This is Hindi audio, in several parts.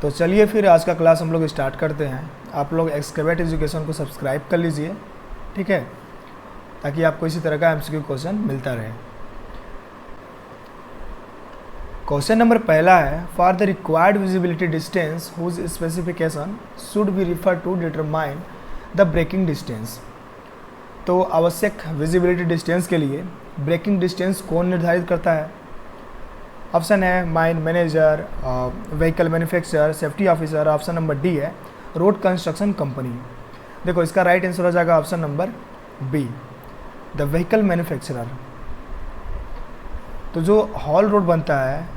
तो चलिए फिर आज का क्लास हम लोग स्टार्ट करते हैं। आप लोग एक्सकवेट एजुकेशन को सब्सक्राइब कर लीजिए, ठीक है, ताकि आपको इसी तरह का एमसीक्यू क्वेश्चन मिलता रहे। क्वेश्चन नंबर पहला है, for the required visibility distance whose specification should be refer to determine the braking distance. तो आवश्यक विजिबिलिटी डिस्टेंस के लिए ब्रेकिंग डिस्टेंस कौन निर्धारित करता है? ऑप्शन है mine manager, vehicle manufacturer, safety officer. Option number D है रोड कंस्ट्रक्शन कंपनी। देखो इसका राइट आंसर हो जाएगा option number b, the vehicle manufacturer. तो जो हॉल रोड बनता है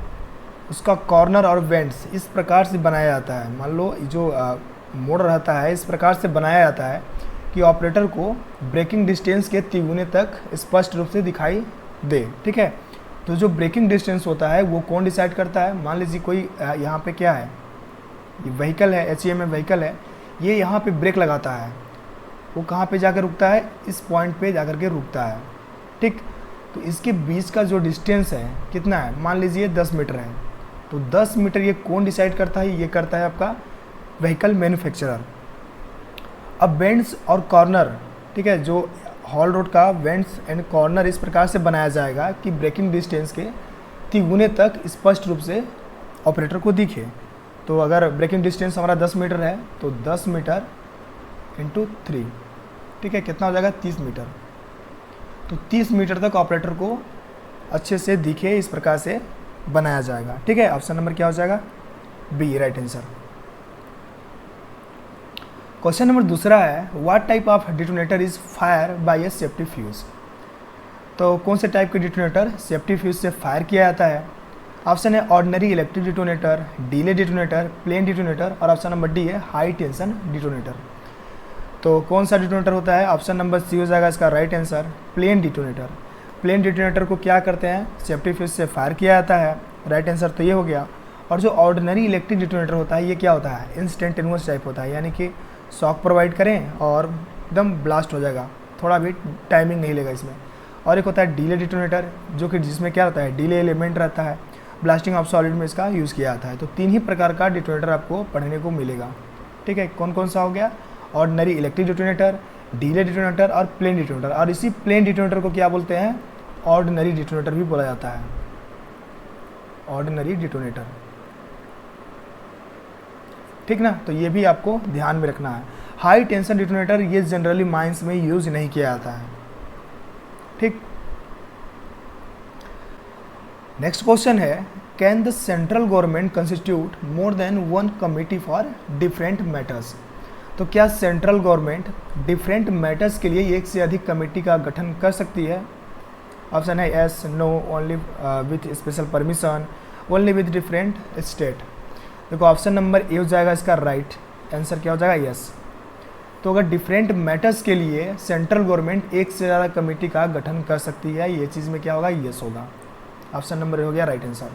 उसका कॉर्नर और वेंट्स इस प्रकार से बनाया जाता है, मान लो जो मोड़ रहता है इस प्रकार से बनाया जाता है कि ऑपरेटर को ब्रेकिंग डिस्टेंस के तिगुने तक स्पष्ट रूप से दिखाई दे, ठीक है। तो जो ब्रेकिंग डिस्टेंस होता है वो कौन डिसाइड करता है? मान लीजिए कोई यहाँ पे क्या है, ये व्हीकल है, एचईएम में व्हीकल है, ये यहाँ पे ब्रेक लगाता है, वो कहाँ पे जाकर रुकता है? इस पॉइंट पे जाकर के रुकता है, ठीक। तो इसके बीच का जो डिस्टेंस है कितना है? मान लीजिए 10 मीटर है। तो 10 मीटर ये कौन डिसाइड करता है? ये करता है आपका व्हीकल मैन्युफैक्चरर। अब बेंड्स और कॉर्नर, ठीक है, जो हॉल रोड का वेंट्स एंड कॉर्नर इस प्रकार से बनाया जाएगा कि ब्रेकिंग डिस्टेंस के तिगुने तक स्पष्ट रूप से ऑपरेटर को दिखे। तो अगर ब्रेकिंग डिस्टेंस हमारा 10 मीटर है तो 10 मीटर इंटू 3, ठीक है, कितना हो जाएगा? 30 मीटर। तो 30 मीटर तक ऑपरेटर को अच्छे से दिखे इस प्रकार से बनाया जाएगा, ठीक है। ऑप्शन नंबर क्या हो जाएगा? B, right answer. Question number दूसरा है, what type of detonator is fire by a safety fuse. तो कौन से टाइप के डिटोनेटर सेफ्टी फ्यूज से फायर किया जाता है? ऑप्शन है ordinary electric detonator, delay detonator, plain detonator, और ऑप्शन नंबर डी है हाई टेंशन डिटोनेटर। तो कौन सा डिटोनेटर होता है? ऑप्शन नंबर सी हो जाएगा इसका right answer, plain detonator. Plain detonator को क्या करते हैं? सेफ्टी फ्यूज से फायर किया जाता है, राइट आंसर तो ये हो गया। और जो ऑर्डिनरी इलेक्ट्रिक डिटोनेटर होता है ये क्या होता है? इंस्टेंटेनियस टाइप होता है, यानी कि शॉक प्रोवाइड करें और एकदम ब्लास्ट हो जाएगा, थोड़ा भी टाइमिंग नहीं लेगा इसमें। और एक होता है डीले डिटोनेटर, जो कि जिसमें क्या रहता है? डीले एलिमेंट रहता है, ब्लास्टिंग ऑफ सॉलिड में इसका यूज़ किया जाता है। तो 3 ही प्रकार का डिटोनेटर आपको पढ़ने को मिलेगा, ठीक है। कौन कौन सा हो गया? Ordinary electric detonator, delay detonator और प्लेन डिटोनेटर। और इसी प्लेन डिटोनेटर को क्या बोलते हैं? ऑर्डिनरी डिटोनेटर भी बोला जाता है, ऑर्डिनरी डिटोनेटर, ठीक ना। तो ये भी आपको ध्यान में रखना है। हाई टेंशन डिटोनेटर ये जनरली माइंस में यूज नहीं किया जाता है, ठीक। नेक्स्ट क्वेश्चन है, can the central government constitute more than one committee for different matters. तो क्या सेंट्रल गवर्नमेंट डिफरेंट मैटर्स के लिए एक से अधिक कमेटी का गठन कर सकती है? ऑप्शन है yes, no, only with special permission, only with different state. देखो ऑप्शन नंबर ए हो जाएगा इसका राइट आंसर, क्या हो जाएगा? यस। तो अगर डिफरेंट मैटर्स के लिए सेंट्रल गवर्नमेंट एक से ज़्यादा कमेटी का गठन कर सकती है, ये चीज़ में क्या होगा? यस होगा। ऑप्शन नंबर ए हो गया राइट आंसर।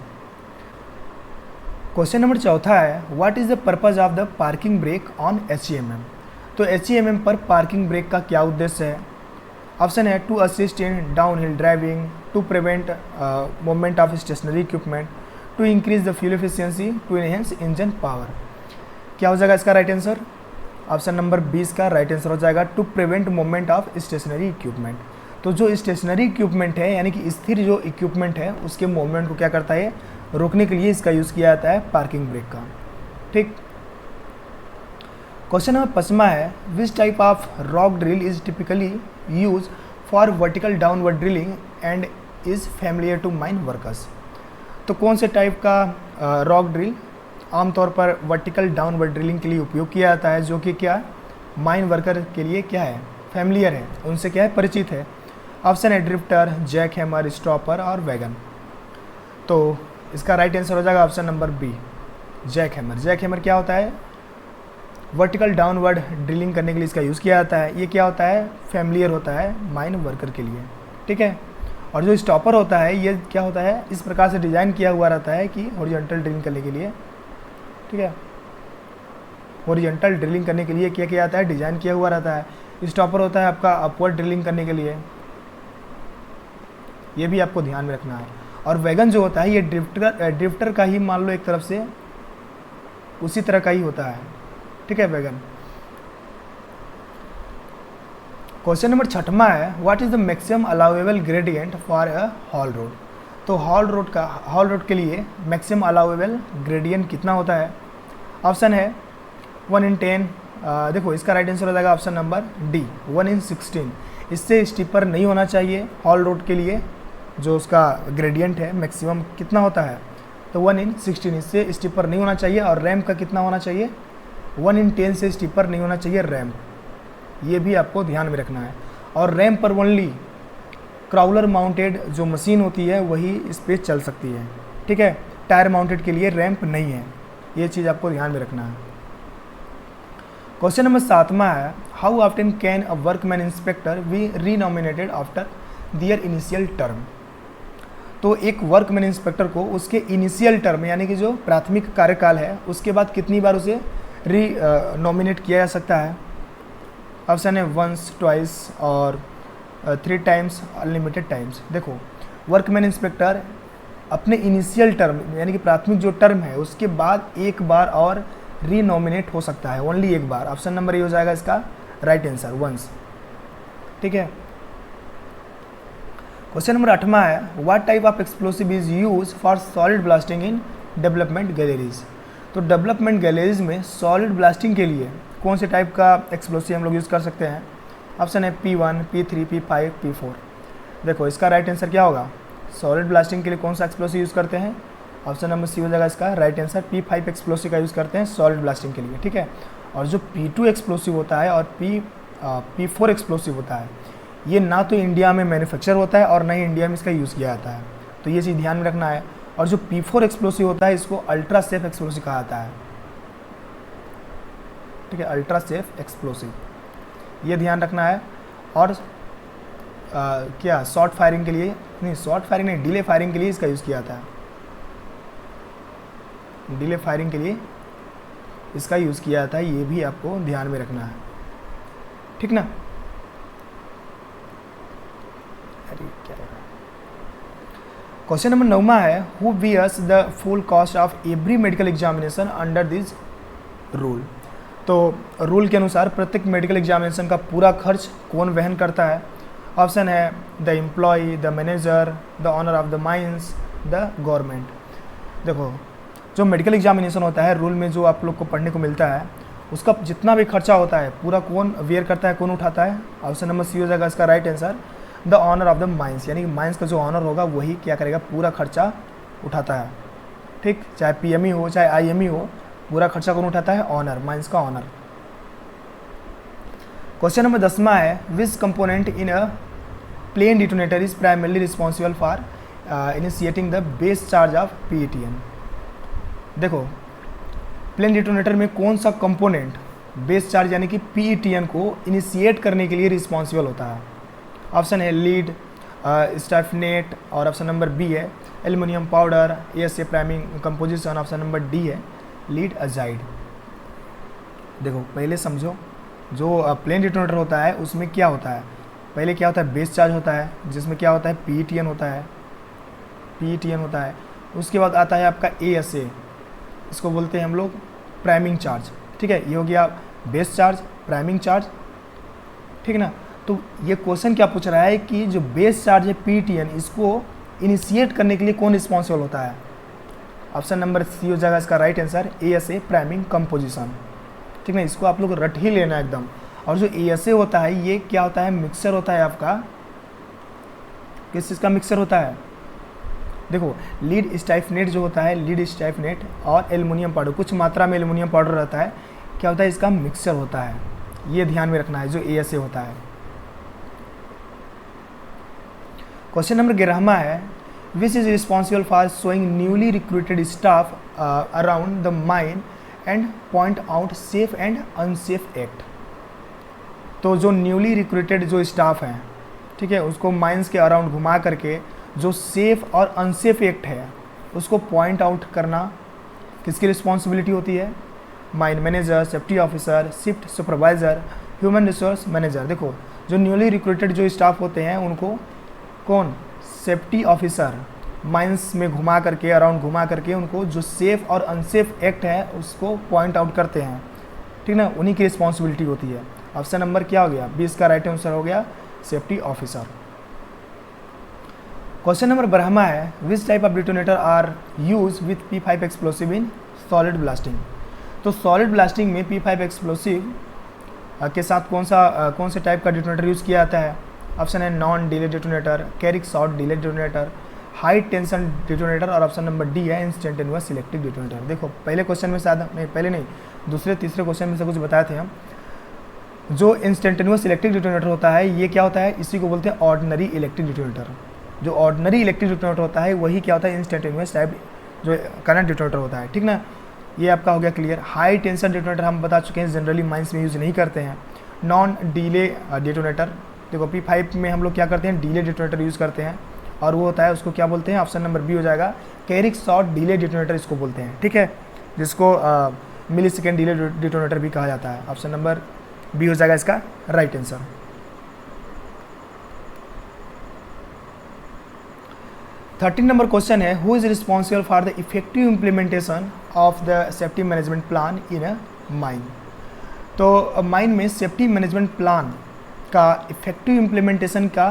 क्वेश्चन नंबर चौथा है, what is the purpose of the parking brake on HEMM. तो एचईएमएम पर पार्किंग ब्रेक का क्या उद्देश्य है? ऑप्शन है to assist in down hill driving, to prevent movement of stationary equipment, to increase the fuel efficiency, to enhance engine power. क्या हो जाएगा इसका राइट आंसर? ऑप्शन नंबर 20 का राइट आंसर हो जाएगा to prevent movement of stationary equipment. तो जो स्टेशनरी इक्विपमेंट है यानी कि स्थिर जो इक्विपमेंट है उसके मूवमेंट को क्या करता है? रोकने के लिए इसका यूज़ किया जाता है पार्किंग ब्रेक का, ठीक। क्वेश्चन नंबर 5वां है, which type of rock drill is typically use for vertical downward drilling and is familiar to mine workers. तो कौन से टाइप का रॉक ड्रिल आमतौर पर वर्टिकल डाउनवर्ड ड्रिलिंग के लिए उपयोग किया जाता है, जो कि क्या माइन वर्कर के लिए क्या है? फैमिलियर है, उनसे क्या है? परिचित है। ऑप्शन है ड्रिफ्टर, जैक हैमर, स्टॉपर और वैगन। तो इसका राइट आंसर हो जाएगा option number b, jack hammer. Jack hammer क्या होता है? वर्टिकल डाउनवर्ड ड्रिलिंग करने के लिए इसका यूज़ किया जाता है। ये क्या होता है? फैमिलियर होता है माइन वर्कर के लिए, ठीक है। और जो स्टॉपर होता है ये क्या होता है? इस प्रकार से डिज़ाइन किया हुआ रहता है कि हॉरिजॉन्टल ड्रिलिंग करने के लिए, ठीक है, हॉरिजॉन्टल ड्रिलिंग करने के लिए क्या किया जाता है? डिज़ाइन किया हुआ रहता है। स्टॉपर होता है आपका अपवर्ड ड्रिलिंग करने के लिए, ये भी आपको ध्यान में रखना है। और वैगन जो होता है ये ड्रिफ्टर का ही मान लो एक तरफ से उसी तरह का ही होता है, ठीक है वैगन। क्वेश्चन नंबर 6वां है, what is the maximum allowable gradient for a hall road. तो हॉल रोड के लिए मैक्सिमम अलाउेबल ग्रेडियंट कितना होता है? ऑप्शन है 1/10। देखो इसका राइट आंसर हो जाएगा ऑप्शन नंबर डी, 1/16। इससे स्टीपर नहीं होना चाहिए हॉल रोड के लिए, जो उसका ग्रेडियंट है मैक्सिमम कितना होता है, तो 1/16। इससे स्टीपर नहीं होना चाहिए। और रैम्प का कितना होना चाहिए, 1/10 से स्टीपर नहीं होना चाहिए रैम्प, ये भी आपको ध्यान में रखना है। और रैम्प पर ओनली क्राउलर माउंटेड जो मशीन होती है वही इस पर चल सकती है, ठीक है। टायर माउंटेड के लिए रैम्प नहीं है, ये चीज़ आपको ध्यान में रखना है। क्वेश्चन नंबर 7वां है, how often can a workman inspector be renominated after their initial term. तो एक वर्कमैन इंस्पेक्टर को उसके इनिशियल टर्म यानी कि जो प्राथमिक कार्यकाल है उसके बाद कितनी बार उसे नॉमिनेट किया जा सकता है? ऑप्शन है 1, 2 और 3 टाइम्स, अनलिमिटेड टाइम्स। देखो वर्कमैन इंस्पेक्टर अपने इनिशियल टर्म यानी कि प्राथमिक जो टर्म है उसके बाद एक बार और रीनॉमिनेट हो सकता है, ओनली एक बार। ऑप्शन नंबर ए हो जाएगा इसका राइट आंसर, 1, ठीक है। क्वेश्चन नंबर 8वां है, what type of explosive is use for solid blasting in development galleries. तो डेवलपमेंट गैलरीज में सॉलिड ब्लास्टिंग के लिए कौन से टाइप का एक्सप्लोसिव हम लोग यूज़ कर सकते हैं? ऑप्शन है P1, P3, P5, P4। देखो इसका राइट आंसर क्या होगा, सॉलिड ब्लास्टिंग के लिए कौन सा एक्सप्लोसिव यूज़ करते हैं? ऑप्शन नंबर सी हो जाएगा इसका राइट आंसर, P5 एक्सप्लोसिव का यूज़ करते हैं सॉलिड ब्लास्टिंग के लिए, ठीक है। और जो P2 एक्सप्लोसिव होता है और P4 एक्सप्लोसिव होता है, ये ना तो इंडिया में मैन्युफैक्चर होता है और ना ही इंडिया में इसका यूज़ किया जाता है, तो ये चीज़ ध्यान में रखना है। और जो P4 एक्सप्लोसिव होता है इसको अल्ट्रा सेफ एक्सप्लोसिव कहा जाता है, ठीक है, अल्ट्रा सेफ एक्सप्लोसिव, ये ध्यान रखना है। और क्या शॉर्ट फायरिंग के लिए नहीं, शॉर्ट फायरिंग नहीं, डिले फायरिंग के लिए इसका यूज़ किया जाता है, डिले फायरिंग के लिए इसका यूज़ किया जाता है, ये भी आपको ध्यान में रखना है, ठीक ना। क्वेश्चन नंबर 9वां है, who bears the full cost of every medical examination under this rule. तो रूल के अनुसार प्रत्येक मेडिकल एग्जामिनेशन का पूरा खर्च कौन वहन करता है? ऑप्शन है the employ, the manager, the owner of the mines, the government. देखो जो मेडिकल एग्जामिनेशन होता है रूल में जो आप लोग को पढ़ने को मिलता है उसका जितना भी खर्चा होता है पूरा कौन वेयर करता है, कौन उठाता है? ऑप्शन नंबर सी हो जाएगा इसका right answer, the owner of the mines, यानी कि माइंस का जो ऑनर होगा वही क्या करेगा, पूरा खर्चा उठाता है, ठीक। चाहे PME हो चाहे IME हो, पूरा खर्चा कौन उठाता है? ऑनर, माइंस का ऑनर। क्वेश्चन नंबर 10वां है, which component in a plain detonator is primarily responsible for initiating the base charge of PETN। देखो प्लेन डिटोनेटर में कौन सा कंपोनेंट बेस चार्ज यानी कि PETN को इनिशिएट करने के लिए रिस्पॉन्सिबल होता है? ऑप्शन है लीड, स्टाइफनेट, और ऑप्शन नंबर बी है aluminium powder, ASA priming composition, option number D है लीड अजाइड। देखो पहले समझो, जो प्लेन डिटोनेटर होता है उसमें क्या होता है, पहले क्या होता है, बेस चार्ज होता है जिसमें क्या होता है, PETN होता है। उसके बाद आता है आपका ASA, इसको बोलते हैं हम लोग प्राइमिंग चार्ज, ठीक है। ये हो गया बेस चार्ज, प्राइमिंग चार्ज, ठीक ना। तो ये क्वेश्चन क्या पूछ रहा है कि जो बेस चार्ज है PETN, इसको इनिशिएट करने के लिए कौन रिस्पॉन्सिबल होता है? ऑप्शन नंबर सी हो जाएगा इसका right answer, ASA priming composition, ठीक ना। इसको आप लोग रट ही लेना एकदम। और जो ASA होता है ये क्या होता है, मिक्सर होता है आपका, किस चीज़ का मिक्सर होता है? देखो लीड स्टाइफनेट जो होता है, लीड स्टाइफनेट और एल्युमिनियम पाउडर, कुछ मात्रा में एल्युमिनियम पाउडर रहता है, क्या होता है, इसका मिक्सर होता है, ये ध्यान में रखना है जो ASA होता है। क्वेश्चन नंबर 11वां है, which is responsible for showing newly recruited staff around the mine and point out safe and unsafe act. तो जो न्यूली रिक्रूटेड जो स्टाफ हैं, ठीक है, उसको माइंस के अराउंड घुमा करके जो सेफ और अनसेफ एक्ट है उसको पॉइंट आउट करना किसकी रिस्पॉन्सिबिलिटी होती है? Mine manager, safety officer, shift supervisor, human resource manager. देखो जो न्यूली रिक्रूटेड जो स्टाफ होते हैं उनको कौन, सेफ्टी ऑफिसर, माइंस में घुमा करके, अराउंड घुमा करके उनको जो सेफ़ और अनसेफ एक्ट है उसको पॉइंट आउट करते हैं, ठीक ना, उन्हीं की रिस्पॉन्सिबिलिटी होती है। ऑप्शन नंबर क्या हो गया, 20 का राइट आंसर हो गया सेफ्टी ऑफिसर। क्वेश्चन नंबर 12 है, which type of detonator are use with P5 explosive in solid blasting. तो सॉलिड ब्लास्टिंग में P5 एक्सप्लोसिव के साथ कौन से टाइप का डिटोनेटर यूज़ किया जाता है। ऑप्शन है non delay detonator, Carrick short delay detonator, high tension detonator, और ऑप्शन नंबर डी है इंस्टेंटेनियस सिलेक्टिव डिटोनेटर। देखो पहले क्वेश्चन में शायद नहीं, पहले नहीं, दूसरे तीसरे क्वेश्चन में से कुछ बताए थे हम। जो इंस्टेंटेनियस सिलेक्टिव डिटोनेटर होता है ये क्या होता है, इसी को बोलते हैं ऑर्डिनरी इलेक्ट्रिक डिटोनेटर। जो ऑर्डिनरी इलेक्ट्रिक डिटोनेटर होता है वही क्या होता है, इंस्टेंटेनियस टाइप जो करंट डिटोनेटर होता है, ठीक ना। ये आपका हो गया क्लियर। हाई टेंशन डिटोनेटर हम बता चुके हैं, जनरली माइंस में यूज़ नहीं करते हैं। नॉन डीले डिटोनेटर, देखो P5 में हम लोग क्या करते हैं, डीले डिटोनेटर यूज़ करते हैं, और वो होता है उसको क्या बोलते हैं, ऑप्शन नंबर बी हो जाएगा कैरिक शॉर्ट डिले डिटोनेटर इसको बोलते हैं, ठीक है, जिसको मिली सेकेंड डिले डिटोनेटर भी कहा जाता है। ऑप्शन नंबर बी हो जाएगा इसका राइट आंसर। 13 नंबर क्वेश्चन है, who is responsible for the effective implementation of the safety management plan in a mine. तो माइन में सेफ्टी मैनेजमेंट प्लान का इफेक्टिव इम्प्लीमेंटेशन का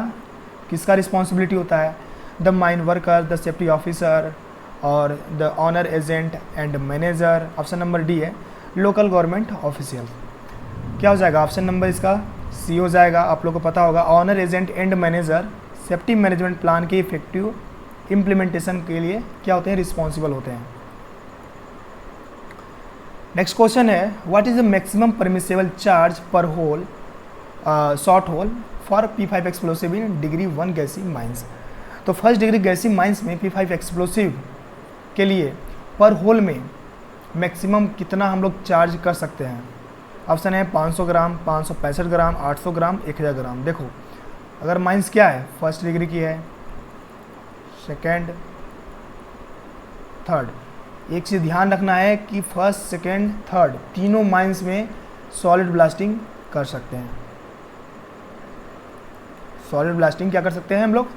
किसका रिस्पॉन्सिबिलिटी होता है, the mine worker, the safety officer, और the owner agent and manager. Option number D है लोकल गवर्नमेंट ऑफिशियल। क्या हो जाएगा, ऑप्शन नंबर इसका सी हो जाएगा। आप लोग को पता होगा owner agent and manager safety management plan के इफेक्टिव इम्प्लीमेंटेशन के लिए क्या होते हैं, रिस्पॉन्सिबल होते हैं। नेक्स्ट क्वेश्चन है, what is the maximum permissible charge per hole short hole for P5 explosive in degree 1 gassy mines. तो फर्स्ट डिग्री गैसी माइंस में P5 एक्सप्लोसिव के लिए पर होल में मैक्सिमम कितना हम लोग चार्ज कर सकते हैं। ऑप्शन है 500 ग्राम, 565 ग्राम, 800 ग्राम, 1000 ग्राम। देखो अगर माइंस क्या है, फर्स्ट डिग्री की है, सेकेंड, थर्ड, एक चीज़ ध्यान रखना है कि फर्स्ट सेकेंड थर्ड तीनों माइंस में सॉलिड ब्लास्टिंग कर सकते हैं। सॉलिड ब्लास्टिंग क्या कर सकते हैं हम लोग,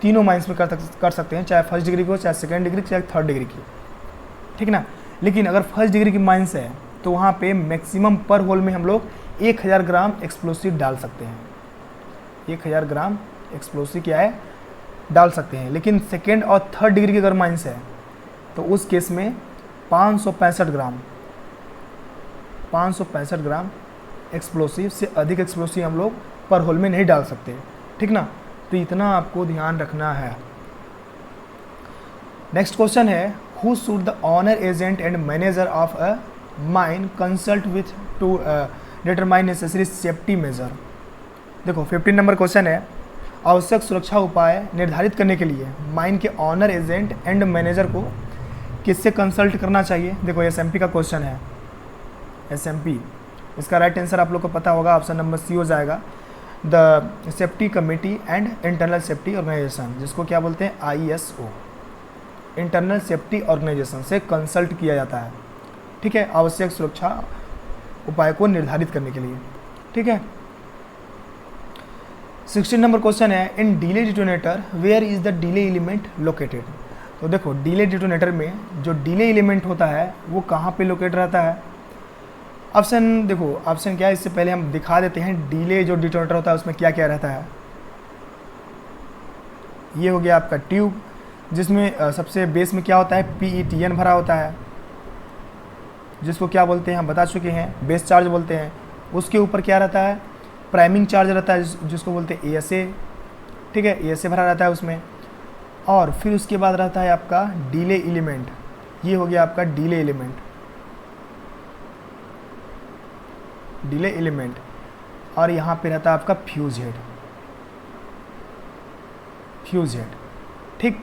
तीनों माइंस में कर सकते हैं, चाहे फर्स्ट डिग्री की हो, चाहे सेकेंड डिग्री, चाहे थर्ड डिग्री की, ठीक ना। लेकिन अगर फर्स्ट डिग्री की माइंस है तो वहाँ पे मैक्सिमम पर होल में हम लोग 1000 ग्राम एक्सप्लोसिव डाल सकते हैं। 1000 ग्राम एक्सप्लोसिव क्या है, डाल सकते हैं। लेकिन सेकेंड और थर्ड डिग्री की अगर माइंस है तो उस केस में 565 ग्राम एक्सप्लोसिव से अधिक एक्सप्लोसिव हम लोग पर होल में नहीं डाल सकते, ठीक ना। तो इतना आपको ध्यान रखना है। नेक्स्ट क्वेश्चन है, who should the owner agent and manager of a mine consult with to determine necessary safety measure. देखो 15 नंबर क्वेश्चन है, आवश्यक सुरक्षा उपाय निर्धारित करने के लिए माइन के ऑनर एजेंट एंड मैनेजर को किससे कंसल्ट करना चाहिए। देखो SMP का क्वेश्चन है, SMP, इसका राइट आंसर आप लोग को पता होगा, ऑप्शन नंबर सी हो जाएगा the safety committee and internal safety organisation, जिसको क्या बोलते हैं ISO, इंटरनल सेफ्टी ऑर्गेनाइजेशन से कंसल्ट किया जाता है, ठीक है, आवश्यक सुरक्षा उपाय को निर्धारित करने के लिए, ठीक है। 16 नंबर क्वेश्चन है, in delay detonator where is the delay element located. तो देखो डिले डिटोनेटर में जो डिले एलिमेंट होता है वो कहाँ पे लोकेट रहता है। ऑप्शन देखो, ऑप्शन क्या है, इससे पहले हम दिखा देते हैं डिले जो डिटोनेटर होता है उसमें क्या क्या रहता है। ये हो गया आपका ट्यूब, जिसमें सबसे बेस में क्या होता है, PETN भरा होता है, जिसको क्या बोलते हैं हम बता चुके हैं, बेस चार्ज बोलते हैं। उसके ऊपर क्या रहता है, प्राइमिंग चार्ज रहता है, जिसको बोलते हैं ASA, ठीक है, ASA भरा रहता है उसमें। और फिर उसके बाद रहता है आपका डिले एलिमेंट, ये हो गया आपका डिले एलिमेंट, डिले एलिमेंट, और यहाँ पे रहता है आपका फ्यूज हेड, फ्यूज हेड, ठीक।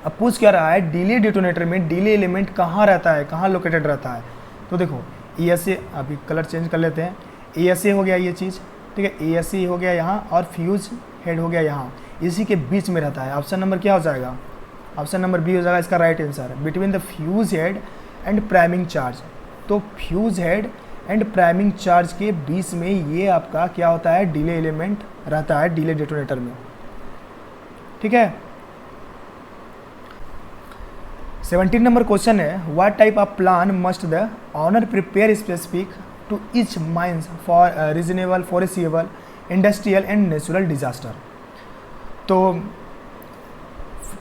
अब पूछ क्या रहा है, डिले डिटोनेटर में डिले एलिमेंट कहाँ रहता है, कहाँ लोकेटेड रहता है। तो देखो ASA, अभी कलर चेंज कर लेते हैं, ASA हो गया ये चीज़, ठीक है, ASA हो गया यहाँ, और फ्यूज हेड हो गया यहाँ, इसी के बीच में रहता है। ऑप्शन नंबर क्या हो जाएगा, ऑप्शन नंबर बी हो जाएगा इसका right answer, between the fuse head and priming charge. तो fuse head and priming charge के बीच में ये आपका क्या होता है, डिले एलिमेंट रहता है डिले डिटोनेटर में, ठीक है। 17 नंबर क्वेश्चन है, what type of plan must the owner prepare specific to each mines for reasonable foreseeable industrial and natural disaster. तो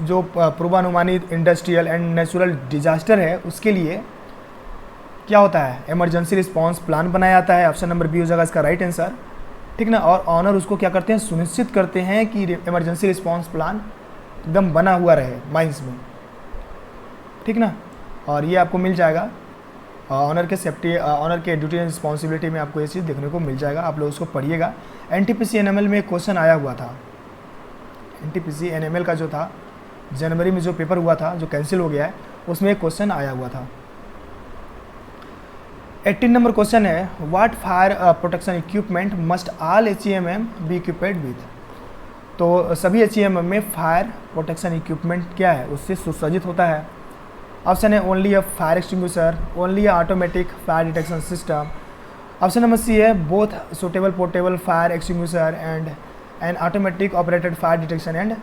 जो पूर्वानुमानित इंडस्ट्रियल एंड नेचुरल डिजास्टर है उसके लिए क्या होता है, इमरजेंसी रिस्पांस प्लान बनाया जाता है। ऑप्शन नंबर बी हो जाएगा इसका राइट आंसर, ठीक ना। और ऑनर उसको क्या करते हैं, सुनिश्चित करते हैं कि इमरजेंसी रिस्पांस प्लान एकदम बना हुआ रहे माइंस में, ठीक ना। और ये आपको मिल जाएगा ऑनर के सेफ्टी, ऑनर के ड्यूटी एंड रिस्पॉन्सिबिलिटी में आपको ये चीज़ देखने को मिल जाएगा। आप लोग उसको पढ़िएगा। एनटीपीसी एनएमएल में एक क्वेश्चन आया हुआ था। एनटीपीसी एनएमएल का जो था जनवरी में जो पेपर हुआ था, जो कैंसिल हो गया है, उसमें एक क्वेश्चन आया हुआ था। 18 नंबर क्वेश्चन है, what fire protection equipment must all HEMM be equipped with. तो सभी एचईएमएम में फायर प्रोटेक्शन इक्विपमेंट क्या है, उससे सुसज्जित होता है। ऑप्शन है only a fire extinguisher, only a automatic fire detection system. Option number C है both suitable portable fire extinguisher and an automatic operated fire detection and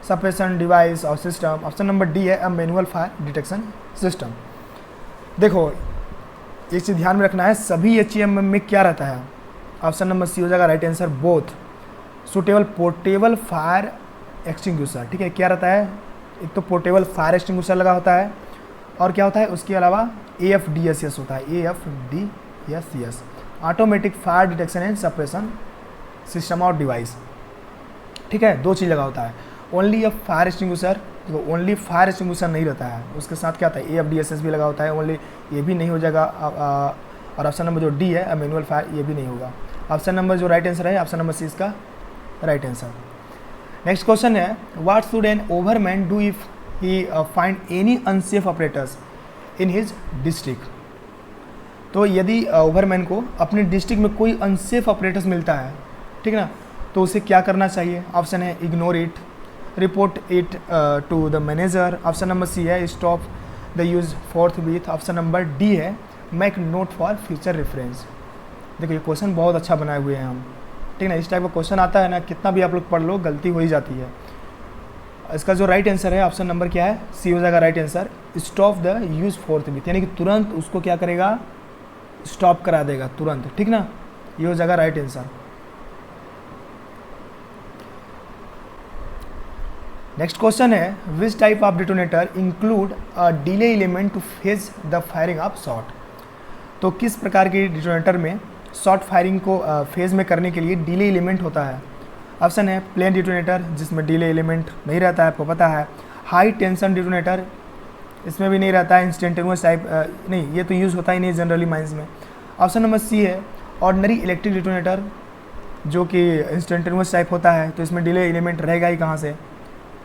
suppression device और सिस्टम। ऑप्शन नंबर डी है a manual fire detection system. देखो एक चीज़ ध्यान में रखना है, सभी एचईएमएम में क्या रहता है। ऑप्शन नंबर सी हो जाएगा right answer, both suitable portable fire extinguisher, ठीक है। क्या रहता है, एक तो पोर्टेबल फायर एक्सटिंग्विशर लगा होता है और क्या होता है उसके अलावा AFDSS होता है, AFDSS automatic fire detection and suppression system और डिवाइस, ठीक है। दो चीज़ लगा होता है। ओनली अ फायर एक्सटिंग्विशर, तो ओनली फायर एक्सटिंग्विशर नहीं रहता है, उसके साथ क्या होता है AFDSS भी लगा होता है। ओनली ये भी नहीं हो जाएगा। और ऑप्शन नंबर जो डी है मैनुअल फायर, ये भी नहीं होगा। ऑप्शन नंबर जो राइट आंसर है ऑप्शन नंबर सी इसका राइट आंसर। नेक्स्ट क्वेश्चन है, what should an ओवरमैन do if he find any unsafe operators in his district. तो यदि ओवरमैन को अपने डिस्ट्रिक्ट में कोई अनसेफ ऑपरेटर्स मिलता है, ठीक है ना, तो उसे क्या करना चाहिए। ऑप्शन है ignore it, report it to the manager. Option number C है stop the use forthwith. Option number D है make note for future reference. देखो ये क्वेश्चन बहुत अच्छा बनाए हुए हैं हम, ठीक है ना। इस टाइप का क्वेश्चन आता है ना, कितना भी आप लोग पढ़ लो गलती हो ही जाती है। इसका जो राइट आंसर है ऑप्शन नंबर क्या है, सी हो जाएगा right answer, stop the use fourth with, यानी कि तुरंत उसको क्या करेगा, स्टॉप करा देगा तुरंत, ठीक ना। ये हो जाएगा राइट आंसर। नेक्स्ट क्वेश्चन है, which type of detonator include a delay element two phase the firing of shot. तो किस प्रकार के डिटोनेटर में शॉर्ट फायरिंग को फेज में करने के लिए डिले एलिमेंट होता है। ऑप्शन है प्लेन डिटोनेटर, जिसमें डिले एलिमेंट नहीं रहता है, आपको पता है। हाई टेंशन डिटोनेटर, इसमें भी नहीं रहता है। इंस्टेंटेनियस टाइप नहीं, ये तो यूज़ होता ही नहीं जनरली माइंस में। ऑप्शन नंबर सी है ऑर्डिनरी इलेक्ट्रिक डिटोनेटर, जो कि इंस्टेंटेनियस टाइप होता है, तो इसमें डिले एलिमेंट रहेगा ही कहाँ से,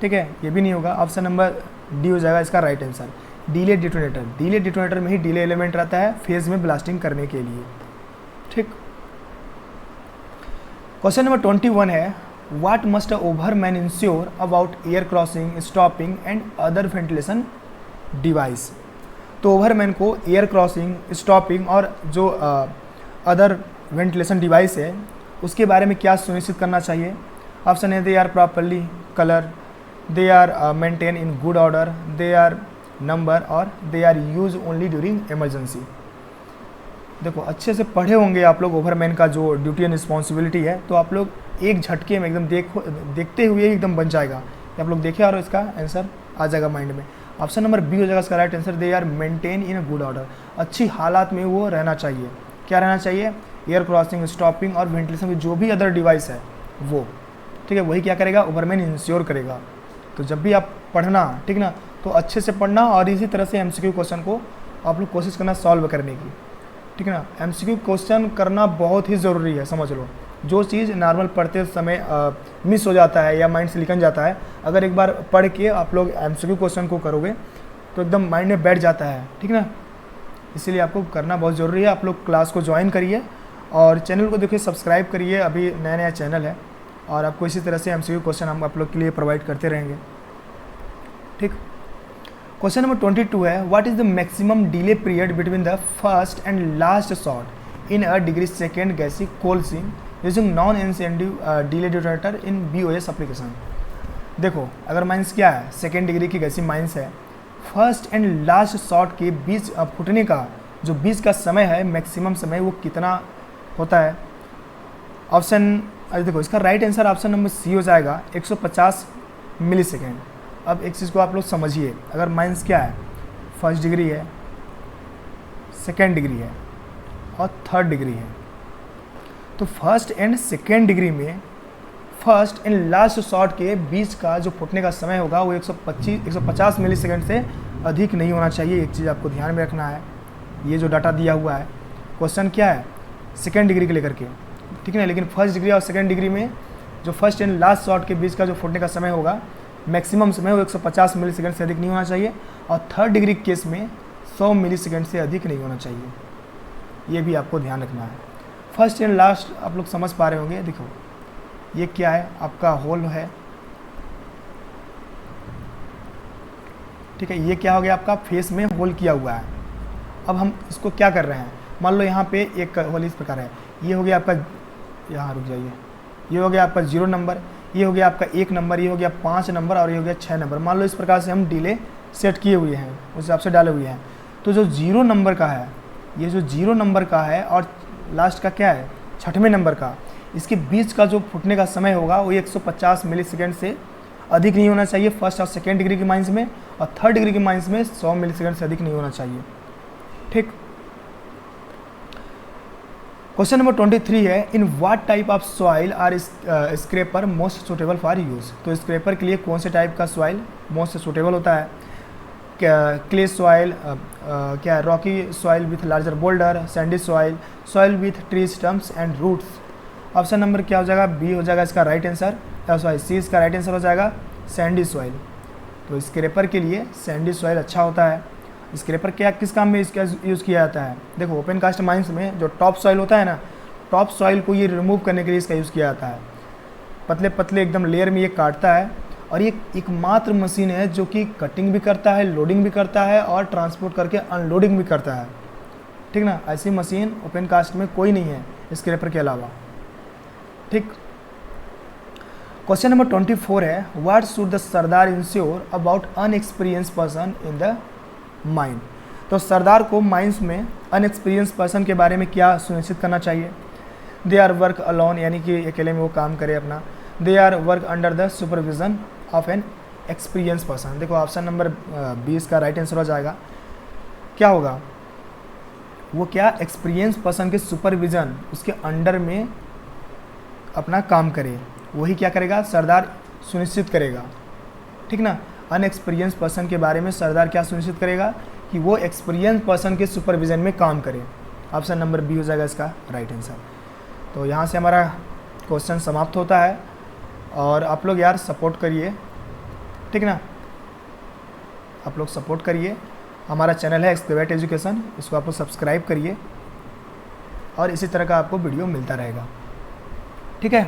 ठीक है। ये भी नहीं होगा। ऑप्शन नंबर डी हो जाएगा इसका right answer, delay detonator. Delay detonator में ही डिले एलिमेंट रहता है फेज में ब्लास्टिंग करने के लिए, ठीक। क्वेश्चन नंबर 21 है, what must a ओवरमैन ensure about air crossing, stopping and other ventilation device. तो ओवरमैन को एयर क्रॉसिंग, स्टॉपिंग और जो अदर वेंटिलेशन डिवाइस है उसके बारे में क्या सुनिश्चित करना चाहिए। ऑप्शन है they are properly colour, they are maintain in good order, they are number और they are use only during emergency. देखो अच्छे से पढ़े होंगे आप लोग ओवरमैन का जो ड्यूटी एंड रिस्पॉन्सिबिलिटी है, तो आप लोग एक झटके में एकदम देखते हुए एकदम बन जाएगा। आप लोग देखे और इसका आंसर आ जाएगा माइंड में। ऑप्शन नंबर बी हो जाएगा इसका right answer, they are maintain in good order. अच्छी हालात में वो रहना चाहिए। क्या रहना चाहिए, एयर क्रॉसिंग, स्टॉपिंग और वेंटिलेशन की जो भी अदर डिवाइस है वो, ठीक है, वही क्या करेगा, ओवरमैन इंश्योर करेगा। तो जब भी आप पढ़ना, ठीक ना, तो अच्छे से पढ़ना और इसी तरह से एमसीक्यू क्वेश्चन को आप लोग कोशिश करना सॉल्व करने की, ठीक है ना। एमसीक्यू क्वेश्चन करना बहुत ही ज़रूरी है, समझ लो। जो चीज़ नॉर्मल पढ़ते समय मिस हो जाता है या माइंड से निकल जाता है, अगर एक बार पढ़ के आप लोग एमसीक्यू क्वेश्चन को करोगे तो एकदम माइंड में बैठ जाता है, ठीक ना। इसीलिए आपको करना बहुत ज़रूरी है। आप लोग क्लास को ज्वाइन करिए और चैनल को देखिए सब्सक्राइब करिए, अभी नया नया चैनल है और आपको इसी तरह से एमसीक्यू क्वेश्चन हम आप लोग के लिए प्रोवाइड करते रहेंगे, ठीक। क्वेश्चन नंबर 22 है, what is the maximum delay period between the first and last shot in a degree second gassy coal seam using non incentive delay detonator in BOS application. देखो अगर माइंस क्या है, सेकेंड डिग्री की गैसी माइंस है, फर्स्ट एंड लास्ट शॉट के बीच फुटने का जो बीच का समय है, मैक्सिमम समय, वो कितना होता है? ऑप्शन, अरे देखो इसका राइट आंसर ऑप्शन नंबर सी हो जाएगा, 150 मिली सेकेंड। अब एक चीज़ को आप लोग समझिए, अगर माइनस क्या है, फर्स्ट डिग्री है, सेकेंड डिग्री है और थर्ड डिग्री है, तो फर्स्ट एंड सेकेंड डिग्री में फर्स्ट एंड लास्ट शॉट के बीच का जो फुटने का समय होगा वो 150 मिली सेकेंड से अधिक नहीं होना चाहिए। एक चीज़ आपको ध्यान में रखना है, ये जो डाटा दिया हुआ है, क्वेश्चन क्या है, सेकेंड डिग्री के लेकर के, ठीक है ना। लेकिन फर्स्ट डिग्री और सेकेंड डिग्री में जो फर्स्ट एंड लास्ट शॉट के बीच का जो फुटने का समय होगा, मैक्सिमम समय वो 150 मिली सेकेंड से अधिक नहीं होना चाहिए, और थर्ड डिग्री केस में 100 मिली सेकेंड से अधिक नहीं होना चाहिए। ये भी आपको ध्यान रखना है। फर्स्ट एंड लास्ट आप लोग समझ पा रहे होंगे। देखो ये क्या है, आपका होल है, ठीक है। ये क्या हो गया, आपका फेस में होल किया हुआ है। अब हम इसको क्या कर रहे हैं, मान लो यहाँ पे एक होल इस प्रकार है, ये हो गया आपका, यहाँ रुक जाइए, ये हो गया आपका 0 नंबर, ये हो गया आपका 1 नंबर, ये हो गया 5 नंबर और ये हो गया 6 नंबर। मान लो इस प्रकार से हम डिले सेट किए हुए हैं, उस हिसाब से डाले हुए हैं। तो जो 0 नंबर का है, ये जो 0 नंबर का है और लास्ट का क्या है, 6वें नंबर का, इसके बीच का जो फुटने का समय होगा वो 150 मिली सेकेंड से अधिक नहीं होना चाहिए फर्स्ट और सेकेंड डिग्री के माइंस में, और थर्ड डिग्री के माइंस में 100 मिली सेकेंड से अधिक नहीं होना चाहिए, ठीक। क्वेश्चन नंबर 23 है, in what type of soil are scraper most suitable for use. तो स्क्रैपर के लिए कौन से टाइप का सॉइल मोस्ट सुटेबल होता है? क्ले सॉइल, क्या है, rocky soil with larger boulder, sandy soil, soil with tree stumps and roots. Option number क्या हो जाएगा, बी हो जाएगा इसका राइट आंसर, सॉरी सी इसका राइट आंसर हो जाएगा, सैंडी सॉइल। तो स्क्रैपर के लिए सैंडी सॉइल अच्छा होता है। स्क्रैपर क्या किस काम में इसका यूज़ किया जाता है? देखो ओपन कास्ट माइंस में जो टॉप सॉइल होता है ना, टॉप सॉइल को ये रिमूव करने के लिए इसका यूज़ किया जाता है। पतले पतले एकदम लेयर में ये काटता है, और ये एकमात्र मशीन है जो कि कटिंग भी करता है, लोडिंग भी करता है और ट्रांसपोर्ट करके अनलोडिंग भी करता है, ठीक ना। ऐसी मशीन ओपन कास्ट में कोई नहीं है स्क्रैपर के अलावा, ठीक। क्वेश्चन नंबर 24 है, what should the sardar ensure about unexperience person in the mine. तो सरदार को माइंस में अनएक्सपीरियंस पर्सन के बारे में क्या सुनिश्चित करना चाहिए? दे आर वर्क अलोन, यानी कि अकेले में वो काम करे अपना। They are work under the supervision of an experience person. देखो ऑप्शन नंबर 20 का राइट आंसर हो जाएगा, क्या होगा, वो क्या, एक्सपीरियंस पर्सन के सुपरविजन, उसके अंडर में अपना काम करे, वही क्या करेगा, सरदार सुनिश्चित करेगा, ठीक ना। अनएक्सपीरियंस पर्सन के बारे में सरदार क्या सुनिश्चित करेगा कि वो एक्सपीरियंस पर्सन के सुपरविजन में काम करे। ऑप्शन नंबर बी हो जाएगा इसका राइट आंसर। तो यहाँ से हमारा क्वेश्चन समाप्त होता है, और आप लोग यार सपोर्ट करिए, ठीक ना, आप लोग सपोर्ट करिए। हमारा चैनल है एक्सक्लेवेट एजुकेशन, इसको आप लोग सब्सक्राइब करिए और इसी तरह का आपको वीडियो मिलता रहेगा, ठीक है।